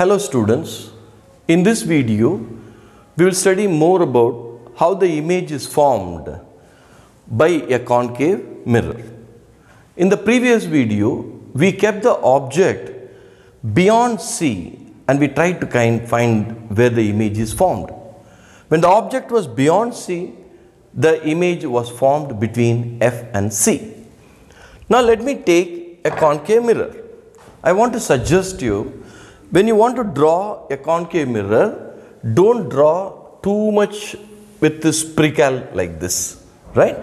Hello students, in this video we will study more about how the image is formed by a concave mirror. In the previous video we kept the object beyond C and we tried to find where the image is formed. When the object was beyond C, the image was formed between F and C. Now let me take a concave mirror. I want to suggest you, when you want to draw a concave mirror, don't draw too much with this precal like this, right?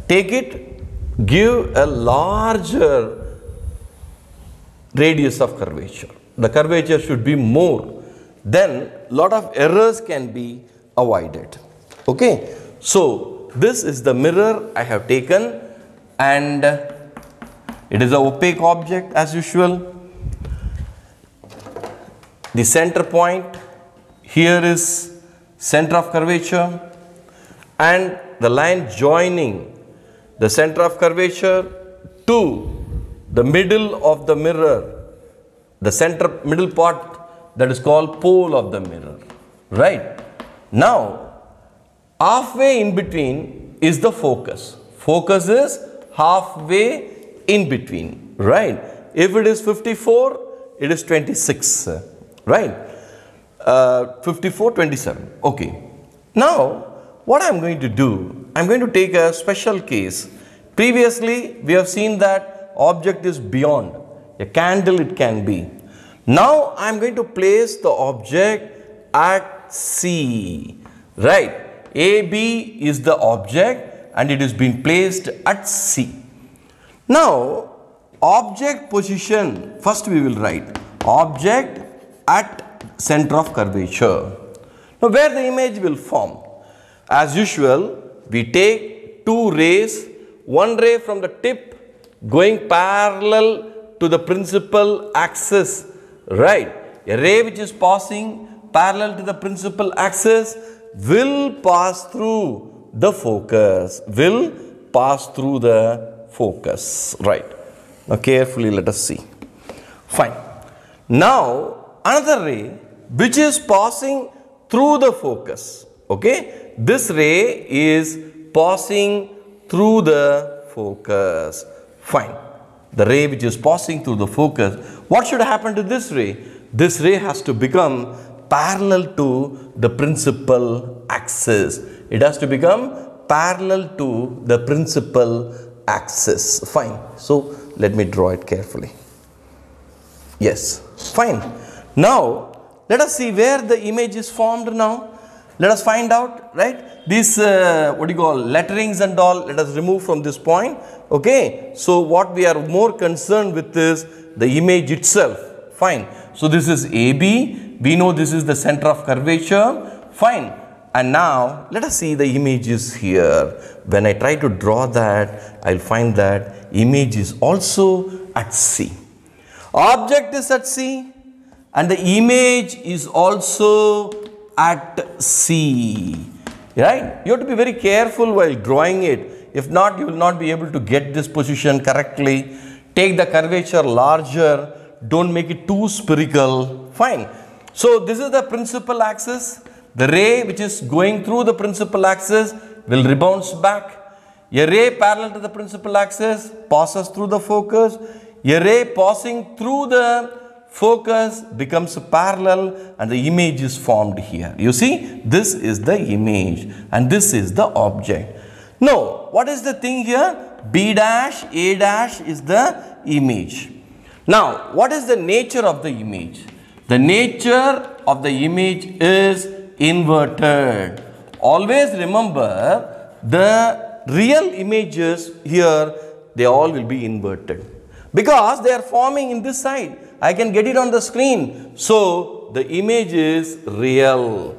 Take it, give a larger radius of curvature. The curvature should be more, then lot of errors can be avoided. Okay, so this is the mirror I have taken and it is an opaque object as usual. The center point here is center of curvature and the line joining the center of curvature to the middle of the mirror, the middle part, that is called pole of the mirror, right? Now halfway in between is the focus. Focus is halfway in between, right? If it is 54, it is 26. Right, 54, 27. Okay. Now, what I am going to do, I am going to take a special case. Previously, we have seen that object is beyond. A candle it can be. Now, I am going to place the object at C. Right. AB is the object and it is being placed at C. Now, object position, first we will write object at center of curvature. Now where the image will form? As usual, we take two rays, one ray from the tip going parallel to the principal axis, right? A ray which is passing parallel to the principal axis will pass through the focus, right? Now carefully let us see. Fine. Now another ray which is passing through the focus, okay? This ray is passing through the focus. Fine. The ray which is passing through the focus, what should happen to this ray? This ray has to become parallel to the principal axis. It has to become parallel to the principal axis. Fine. So let me draw it carefully. Yes. Fine. Now, let us see where the image is formed now. Let us find out, right? These, letterings and all, let us remove from this point. Okay. So, what we are more concerned with is the image itself. Fine. So, this is AB. We know this is the center of curvature. Fine. And now, let us see the images here. When I try to draw that, I will find that image is also at C. Object is at C. And the image is also at C, right? You have to be very careful while drawing it. If not, you will not be able to get this position correctly. Take the curvature larger. Don't make it too spherical. Fine. So, this is the principal axis. The ray which is going through the principal axis will rebound back. A ray parallel to the principal axis passes through the focus. A ray passing through the focus becomes parallel and the image is formed here. You see, this is the image and this is the object. Now, what is the thing here? B dash, A dash is the image. Now, what is the nature of the image? The nature of the image is inverted. Always remember the real images here, they all will be inverted because they are forming in this side. I can get it on the screen. So, the image is real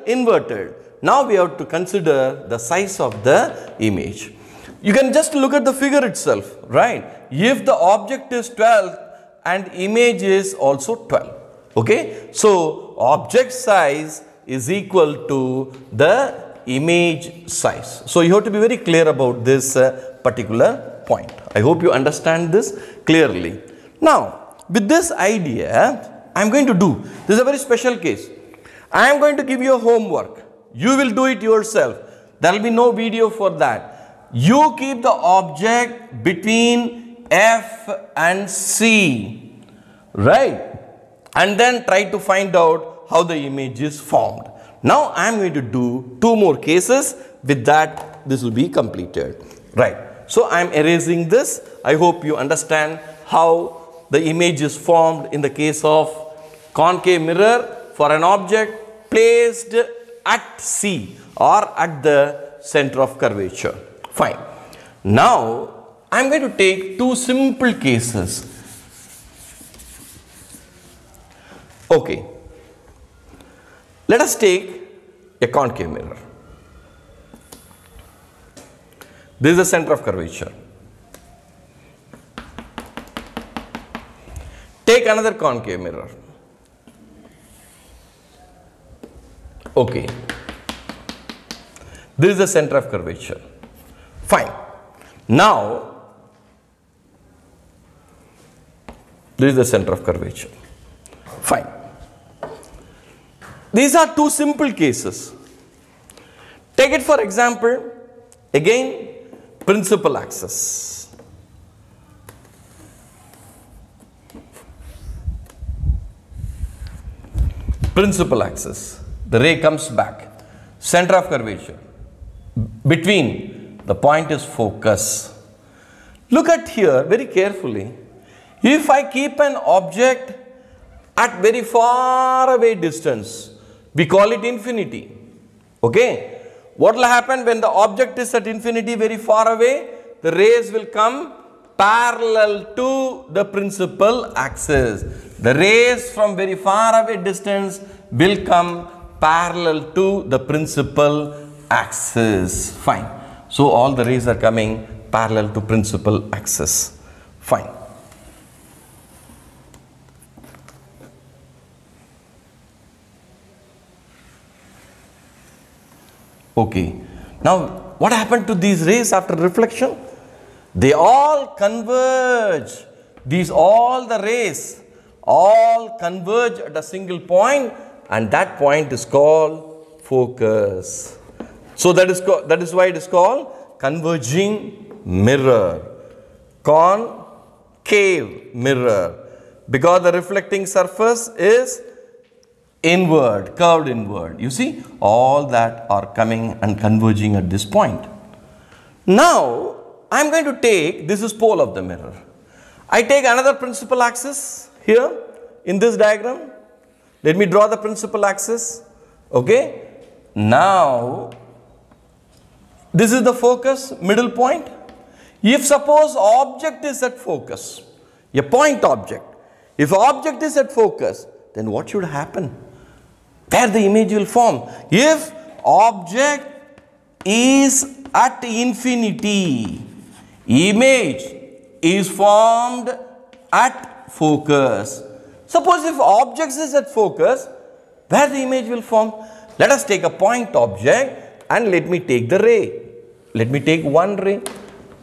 inverted. Now, we have to consider the size of the image. You can just look at the figure itself, right? If the object is 12 and image is also 12, okay? So, object size is equal to the image size. So, you have to be very clear about this particular point. I hope you understand this clearly. Now, with this idea, I am going to do, this is a very special case. I am going to give you a homework. You will do it yourself. There will be no video for that. You keep the object between F and C, right? And then try to find out how the image is formed. Now I am going to do 2 more cases. With that, this will be completed, right? So I am erasing this. I hope you understand how the image is formed in the case of concave mirror for an object placed at C or at the center of curvature. Fine. Now I am going to take 2 simple cases. Okay. Let us take a concave mirror. This is the center of curvature. Take another concave mirror. Okay. This is the center of curvature. Fine. Now, this is the center of curvature. Fine. These are 2 simple cases. Take it for example, again, principal axis. Principal axis. The ray comes back. Center of curvature. Between the point is focus. Look at here very carefully. If I keep an object at very far away distance, we call it infinity. Okay. What will happen when the object is at infinity very far away? The rays will come parallel to the principal axis. The rays from very far away distance will come parallel to the principal axis. Fine. So all the rays are coming parallel to principal axis. Fine. Okay. Now, what happened to these rays after reflection? They all converge. All the rays all converge at a single point, and that point is called focus. So that is why it is called converging mirror, concave mirror, because the reflecting surface is inward, curved inward. You see, all that are coming and converging at this point. Now, I am going to take, this is pole of the mirror. I take another principal axis here in this diagram. Let me draw the principal axis. Okay. Now, this is the focus, middle point. If suppose object is at focus, a point object, if object is at focus, then what should happen? Where the image will form? If object is at infinity, image is formed at focus. Suppose if object is at focus, where the image will form? Let us take a point object and let me take the ray. Let me take one ray.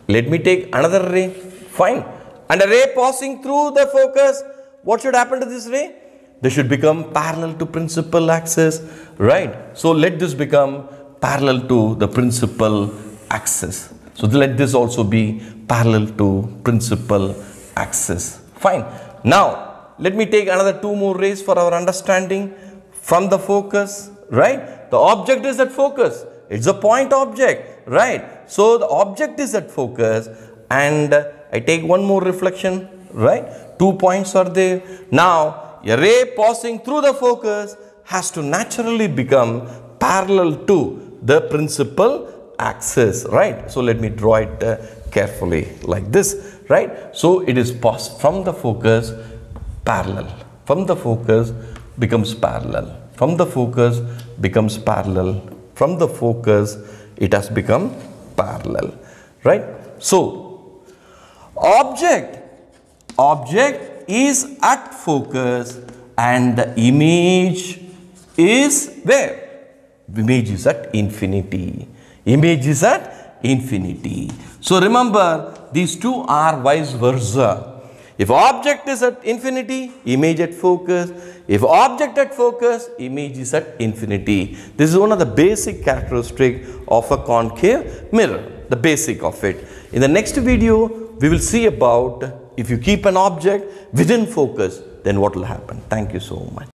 Let me take another ray. Fine. And a ray passing through the focus, what should happen to this ray? They should become parallel to principal axis, right? So let this become parallel to the principal axis. So let this also be parallel to principal axis. Fine. Now, let me take another 2 more rays for our understanding from the focus, right? The object is at focus. It's a point object, right? So the object is at focus and I take one more reflection, right? 2 points are there. Now, a ray passing through the focus has to naturally become parallel to the principal axis, right? So let me draw it carefully like this, right? So it is passed from the focus parallel. From the focus becomes parallel. From the focus becomes parallel. From the focus it has become parallel, right? So object is at focus and the image is where? Image is at infinity. Image is at infinity. So remember, these two are vice versa. If object is at infinity, image at focus. If object at focus, image is at infinity. This is one of the basic characteristics of a concave mirror, the basic of it. In the next video, we will see about if you keep an object within focus, then what will happen. Thank you so much.